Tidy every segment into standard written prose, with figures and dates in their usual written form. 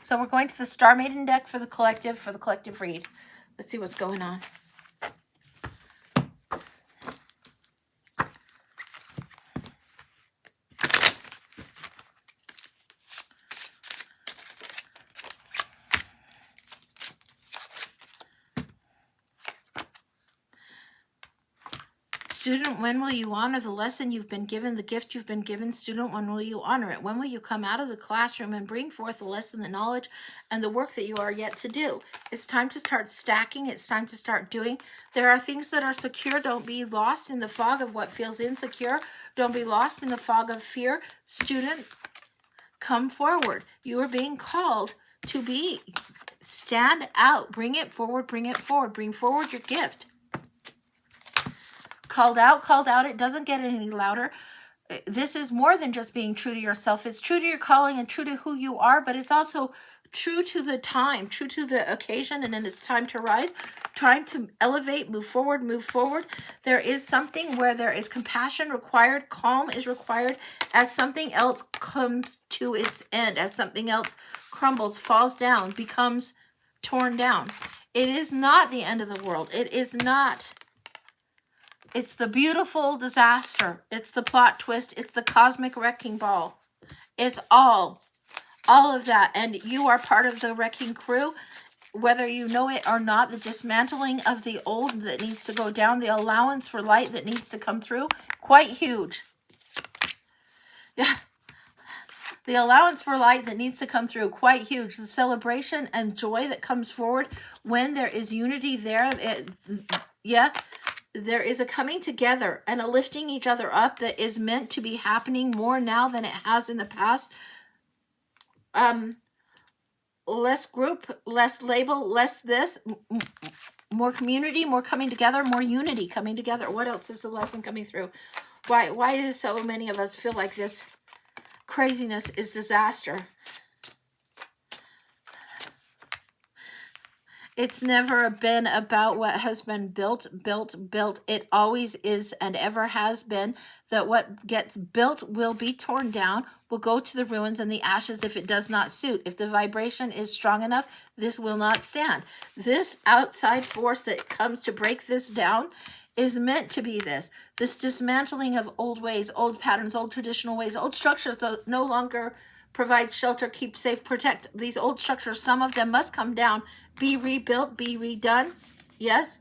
So we're going to the Star Maiden deck for the collective read. Let's see what's going on. Student, when will you honor the lesson you've been given, the gift you've been given? Student, when will you honor it? When will you come out of the classroom and bring forth the lesson, the knowledge, and the work that you are yet to do? It's time to start stacking. It's time to start doing. There are things that are secure. Don't be lost in the fog of what feels insecure. Don't be lost in the fog of fear. Student, come forward. You are being called to be. Stand out. Bring it forward. Bring it forward. Bring forward your gift. Called out. It doesn't get any louder. This is more than just being true to yourself. It's true to your calling and true to who you are, but it's also true to the time, true to the occasion, and then it's time to rise, time to elevate, move forward, move forward. There is something where there is compassion required, calm is required, as something else comes to its end, as something else crumbles, falls down, becomes torn down. It is not the end of the world. It is not. It's the beautiful disaster. It's the plot twist. It's the cosmic wrecking ball. It's all of that. And you are part of the wrecking crew, whether you know it or not. The dismantling of the old that needs to go down, the allowance for light that needs to come through, quite huge. Yeah. The allowance for light that needs to come through, quite huge. The celebration and joy that comes forward when there is unity there. There is a coming together and a lifting each other up that is meant to be happening more now than it has in the past. Less group, less label, less this, more community, more coming together, more unity coming together. What else is the lesson coming through? Why do so many of us feel like this craziness is disaster? It's never been about what has been built. It always is and ever has been that what gets built will be torn down, will go to the ruins and the ashes if it does not suit. If the vibration is strong enough, this will not stand. This outside force that comes to break this down is meant to be this dismantling of old ways, old patterns, old traditional ways, old structures that no longer provide shelter, keep safe, protect. These old structures, some of them must come down, be rebuilt, be redone. Yes.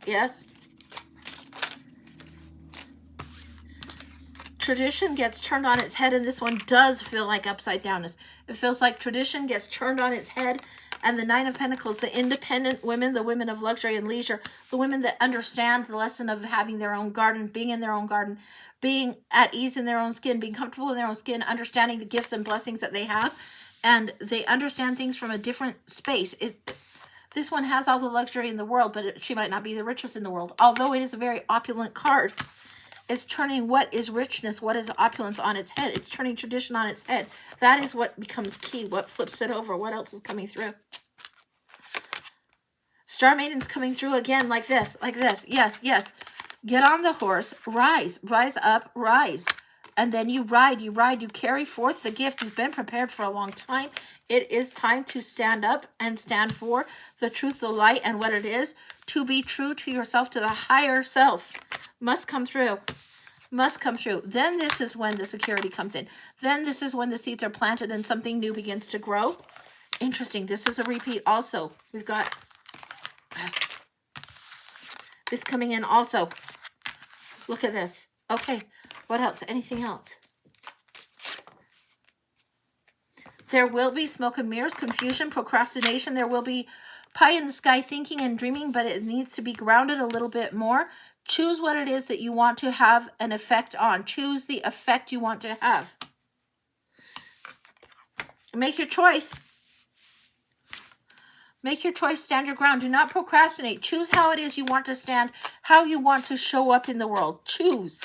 Tradition gets turned on its head, and this one does feel like upside downness. It feels like tradition gets turned on its head, and the Nine of Pentacles, the independent women, the women of luxury and leisure, the women that understand the lesson of having their own garden, being in their own garden, being at ease in their own skin, being comfortable in their own skin, understanding the gifts and blessings that they have, and they understand things from a different space. This one has all the luxury in the world, but she might not be the richest in the world. Although it is a very opulent card, it's turning what is richness, what is opulence on its head. It's turning tradition on its head. That is what becomes key, what flips it over. What else is coming through? Star Maiden's coming through again like this. Yes. Get on the horse, rise up, rise. And then you ride, you carry forth the gift. You've been prepared for a long time. It is time to stand up and stand for the truth, the light, and what it is. To be true to yourself, to the higher self. Must come through. Then this is when the security comes in. Then this is when the seeds are planted and something new begins to grow. Interesting. This is a repeat also. We've got this coming in also. Look at this. Okay. What else? Anything else? There will be smoke and mirrors, confusion, procrastination. There will be pie in the sky thinking and dreaming, but it needs to be grounded a little bit more. Choose what it is that you want to have an effect on. Choose the effect you want to have. Make your choice. Make your choice. Stand your ground. Do not procrastinate. Choose how it is you want to stand, how you want to show up in the world. Choose.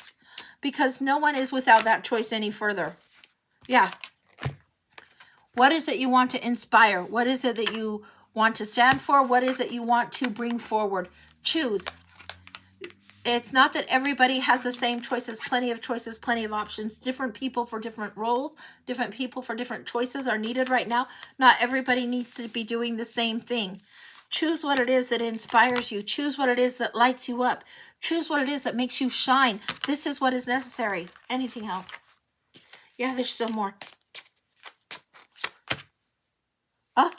Because no one is without that choice any further. Yeah. What is it you want to inspire? What is it that you want to stand for? What is it you want to bring forward? Choose. It's not that everybody has the same choices, plenty of options. Different people for different roles, different people for different choices are needed right now. Not everybody needs to be doing the same thing. Choose what it is that inspires you. Choose what it is that lights you up. Choose what it is that makes you shine. This is what is necessary. Anything else? Yeah, there's still more. Oh,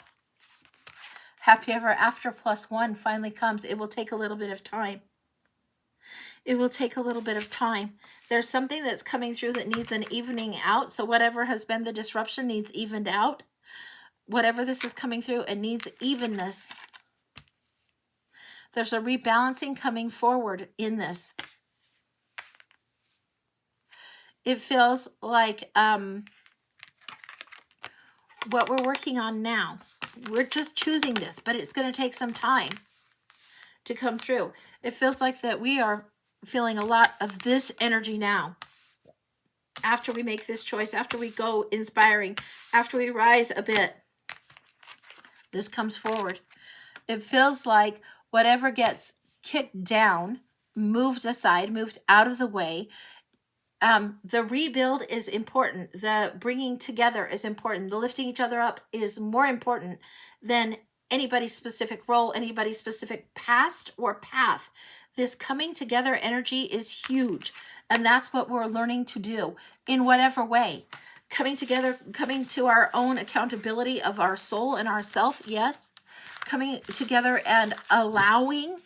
happy ever after +1 finally comes. It will take a little bit of time. It will take a little bit of time. There's something that's coming through that needs an evening out. So whatever has been the disruption needs evened out. Whatever this is coming through, it needs evenness. There's a rebalancing coming forward in this. It feels like what we're working on now. We're just choosing this, but it's going to take some time to come through. It feels like that we are feeling a lot of this energy now. After we make this choice, after we go inspiring, after we rise a bit, this comes forward. It feels like whatever gets kicked down, moved aside, moved out of the way. The rebuild is important. The bringing together is important. The lifting each other up is more important than anybody's specific role, anybody's specific past or path. This coming together energy is huge. And that's what we're learning to do in whatever way. Coming together, coming to our own accountability of our soul and ourself. Yes. Coming together and allowing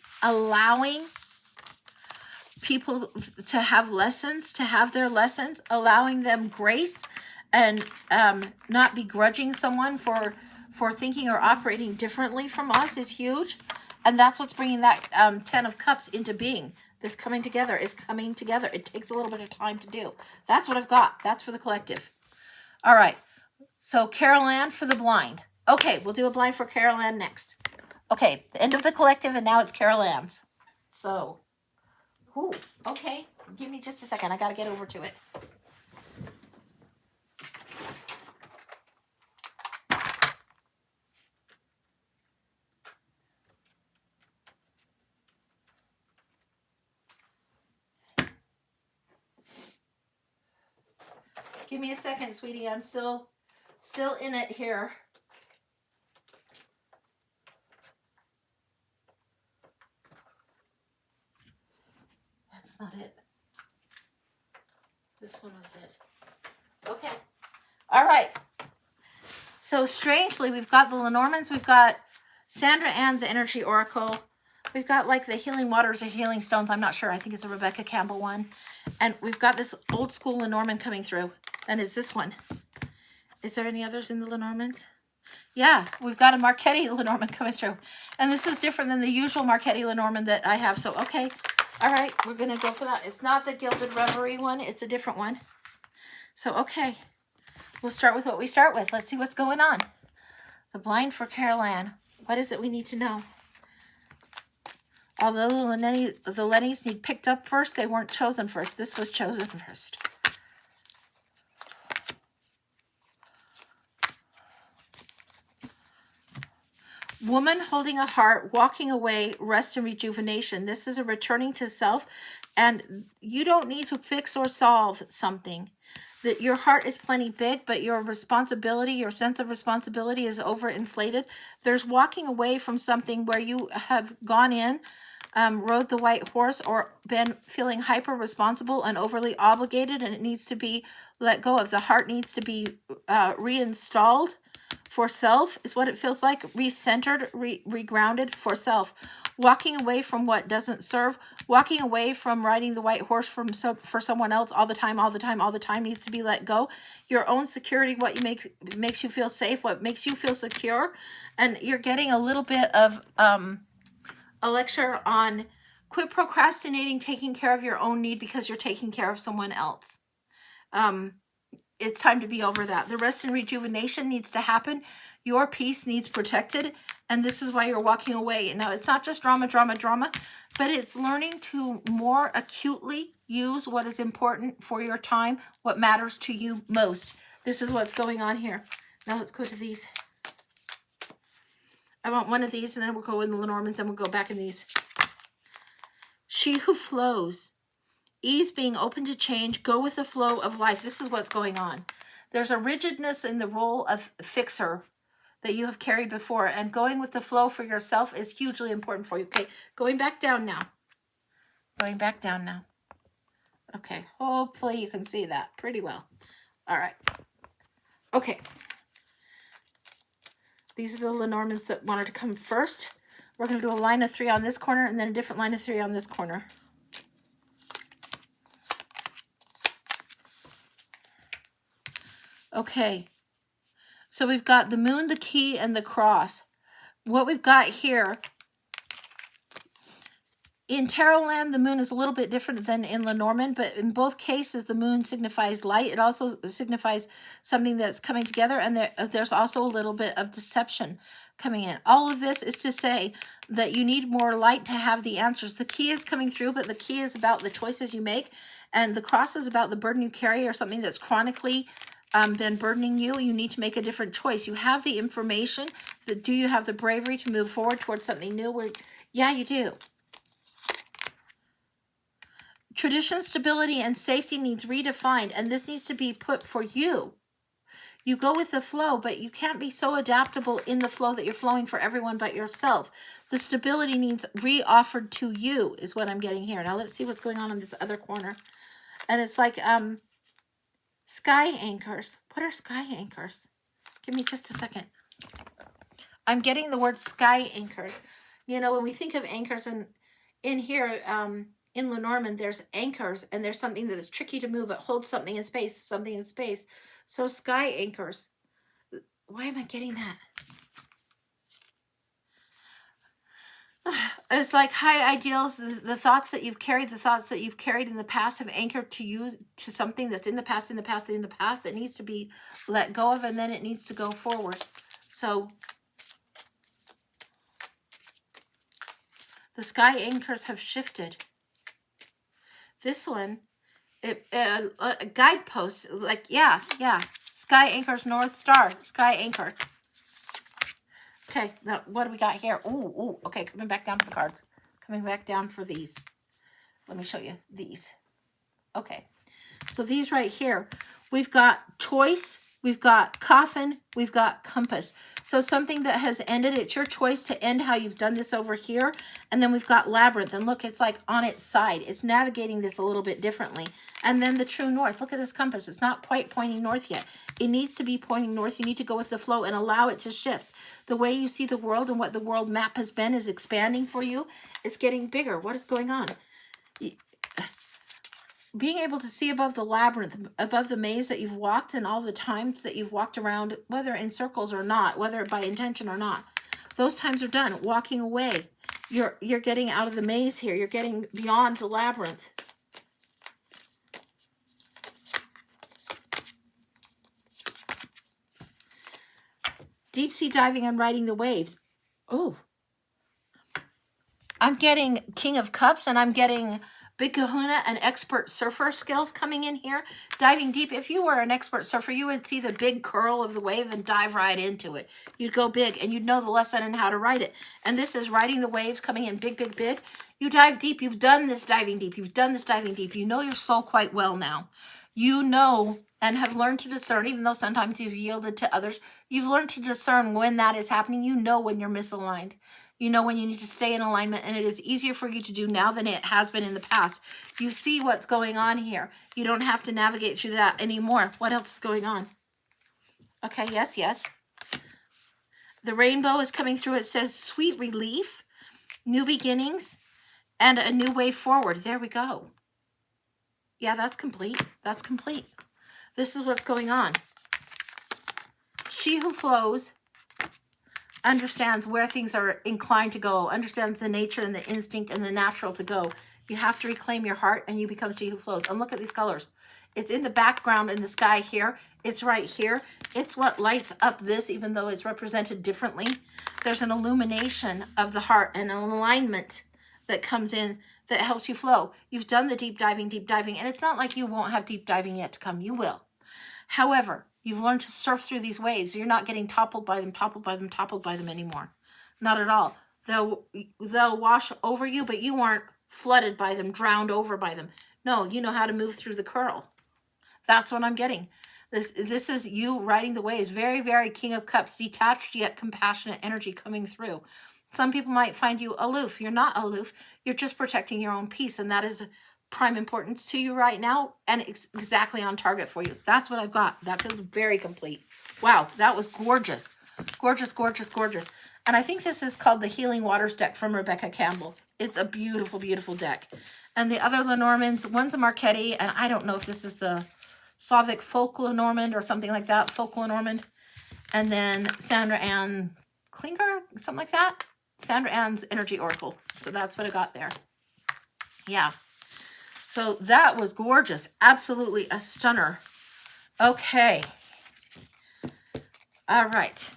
people to have lessons, to have their lessons, allowing them grace, and not begrudging someone for thinking or operating differently from us is huge. And that's what's bringing that 10 of Cups into being. This coming together is coming together. It takes a little bit of time to do. That's what I've got. That's for the collective. All right. So Carolanne for the blind. Okay, we'll do a blind for Carolanne next. Okay, the end of the collective, and now it's Carolanne's. So, okay. Give me just a second. I got to get over to it. Give me a second, sweetie. I'm still in it here. That's not it. This one was it. Okay. All right. So strangely, we've got the Lenormands. We've got Sandra Ann's Energy Oracle. We've got like the Healing Waters or Healing Stones. I'm not sure. I think it's a Rebecca Campbell one. And we've got this old school Lenormand coming through. And it's this one. Is there any others in the Lenormands? Yeah, we've got a Marchetti Lenormand coming through. And this is different than the usual Marchetti Lenormand that I have. So, okay. All right, we're going to go for that. It's not the Gilded Reverie one. It's a different one. So, okay. We'll start with what we start with. Let's see what's going on. The blind for Carolanne. What is it we need to know? Although the Lennies need picked up first, they weren't chosen first. This was chosen first. Woman holding a heart, walking away, rest and rejuvenation. This is a returning to self, and you don't need to fix or solve something. That your heart is plenty big, but your responsibility, your sense of responsibility is overinflated. There's walking away from something where you have gone in, rode the white horse, or been feeling hyper responsible and overly obligated, and it needs to be let go of. The heart needs to be reinstalled for self, is what it feels like. Recentered, regrounded for self. Walking away from what doesn't serve. Walking away from riding the white horse for someone else all the time needs to be let go. Your own security, what makes you feel safe, what makes you feel secure. And you're getting a little bit of a lecture on quit procrastinating, taking care of your own need because you're taking care of someone else. It's time to be over that. The rest and rejuvenation needs to happen. Your peace needs protected. And this is why you're walking away. Now, it's not just drama, but it's learning to more acutely use what is important for your time, what matters to you most. This is what's going on here. Now let's go to these. I want one of these, and then we'll go in the Lenormands, and we'll go back in these. She who flows. Ease, being open to change, go with the flow of life. This is what's going on. There's a rigidness in the role of fixer that you have carried before, and going with the flow for yourself is hugely important for you. Okay, going back down now. Going back down now. Okay, hopefully you can see that pretty well. All right. Okay. These are the Lenormands that wanted to come first. We're going to do a line of 3 on this corner and then a different line of 3 on this corner. Okay. So we've got the moon, the key, and the cross. What we've got here, in Carolanne, the moon is a little bit different than in Lenormand, but in both cases, the moon signifies light. It also signifies something that's coming together, and there's also a little bit of deception coming in. All of this is to say that you need more light to have the answers. The key is coming through, but the key is about the choices you make, and the cross is about the burden you carry or something that's chronically been burdening you. You need to make a different choice. You have the information, but do you have the bravery to move forward towards something new? Yeah, you do. Tradition, stability, and safety needs redefined, and this needs to be put for you. You go with the flow, but you can't be so adaptable in the flow that you're flowing for everyone but yourself. The stability needs re-offered to you is what I'm getting here. Now let's see what's going on this other corner. And it's like sky anchors. What are sky anchors? Give me just a second. I'm getting the word sky anchors. You know, when we think of anchors in here, in Lenormand, there's anchors, and there's something that is tricky to move. It holds something in space, something in space. So sky anchors. Why am I getting that? It's like high ideals, the thoughts that you've carried, the thoughts that you've carried in the past have anchored to you to something that's in the past, that needs to be let go of, and then it needs to go forward. So the sky anchors have shifted. This one, a guidepost, like, yeah, sky anchors, North Star, sky anchor. Okay, now what do we got here? Ooh, okay, coming back down to the cards. Coming back down for these. Let me show you these. Okay, so these right here, we've got choice, we've got coffin, we've got compass. So something that has ended, it's your choice to end how you've done this over here. And then we've got labyrinth, and look, it's like on its side. It's navigating this a little bit differently. And then the true north, look at this compass. It's not quite pointing north yet. It needs to be pointing north. You need to go with the flow and allow it to shift. The way you see the world and what the world map has been is expanding for you. It's getting bigger. What is going on? Being able to see above the labyrinth, above the maze that you've walked, and all the times that you've walked around, whether in circles or not, whether by intention or not, those times are done. Walking away. You're getting out of the maze here. You're getting beyond the labyrinth. Deep sea diving and riding the waves. Oh. I'm getting King of Cups, and I'm getting Big Kahuna and expert surfer skills coming in here. Diving deep. If you were an expert surfer, you would see the big curl of the wave and dive right into it. You'd go big, and you'd know the lesson and how to ride it. And this is riding the waves, coming in big, big, big. You dive deep. You've done this diving deep. You've done this diving deep. You know your soul quite well now. You know and have learned to discern, even though sometimes you've yielded to others, you've learned to discern when that is happening. You know when you're misaligned. You know when you need to stay in alignment, and it is easier for you to do now than it has been in the past. You see what's going on here. You don't have to navigate through that anymore. What else is going on? Okay, yes. The rainbow is coming through. It says sweet relief, new beginnings, and a new way forward. There we go. Yeah, that's complete. That's complete. This is what's going on. She who flows understands where things are inclined to go, understands the nature and the instinct and the natural to go. You have to reclaim your heart, and you become she who flows. And look at these colors. It's in the background in the sky here. It's right here. It's what lights up this, even though it's represented differently. There's an illumination of the heart and an alignment that comes in that helps you flow. You've done the deep diving, and it's not like you won't have deep diving yet to come. You will. However, you've learned to surf through these waves. You're not getting toppled by them anymore. Not at all. They'll wash over you, but you aren't flooded by them, drowned over by them. No, you know how to move through the curl. That's what I'm getting. This is you riding the waves. Very, very King of Cups, detached yet compassionate energy coming through. Some people might find you aloof. You're not aloof. You're just protecting your own peace. And that is prime importance to you right now. And it's exactly on target for you. That's what I've got. That feels very complete. Wow, that was gorgeous. Gorgeous, gorgeous, gorgeous. And I think this is called the Healing Waters deck from Rebecca Campbell. It's a beautiful, beautiful deck. And the other Lenormands, one's a Marchetti, and I don't know if this is the Slavic Folk Lenormand or something like that, Folk Lenormand. And then Sandra Ann Klinger, something like that. Sandra Ann's Energy Oracle. So that's what I got there. Yeah. So that was gorgeous. Absolutely a stunner. Okay. All right.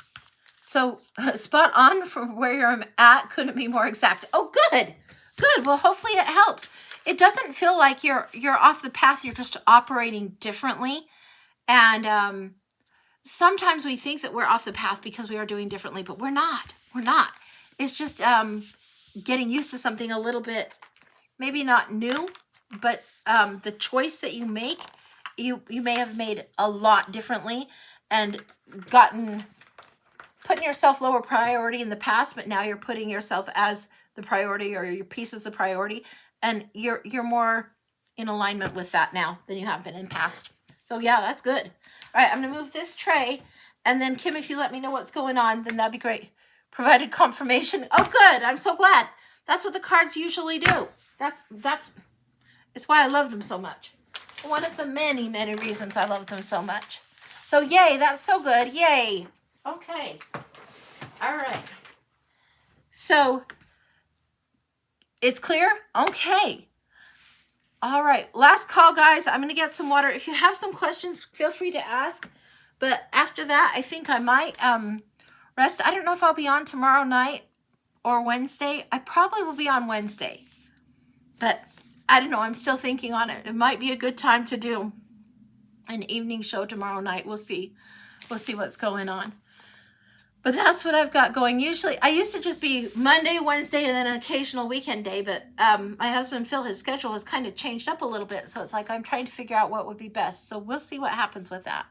So spot on from where I'm at. Couldn't be more exact. Oh, good. Good. Well, hopefully it helps. It doesn't feel like you're off the path. You're just operating differently. And sometimes we think that we're off the path because we are doing differently, but we're not. We're not. It's just getting used to something a little bit, maybe not new, but the choice that you make, you may have made a lot differently and putting yourself lower priority in the past, but now you're putting yourself as the priority, or your piece is the priority, and you're more in alignment with that now than you have been in past. So yeah, that's good. All right, I'm gonna move this tray, and then Kim, if you let me know what's going on, then that'd be great. Provided confirmation. Oh, good. I'm so glad. That's what the cards usually do. It's why I love them so much. One of the many, many reasons I love them so much. So yay, that's so good. Yay. Okay. All right. So it's clear? Okay. All right. Last call, guys. I'm going to get some water. If you have some questions, feel free to ask. But after that, I think I might rest. I don't know if I'll be on tomorrow night or Wednesday. I probably will be on Wednesday. But I don't know. I'm still thinking on it. It might be a good time to do an evening show tomorrow night. We'll see. We'll see what's going on. But that's what I've got going. Usually, I used to just be Monday, Wednesday, and then an occasional weekend day. But my husband, Phil, his schedule has kind of changed up a little bit. So it's like I'm trying to figure out what would be best. So we'll see what happens with that.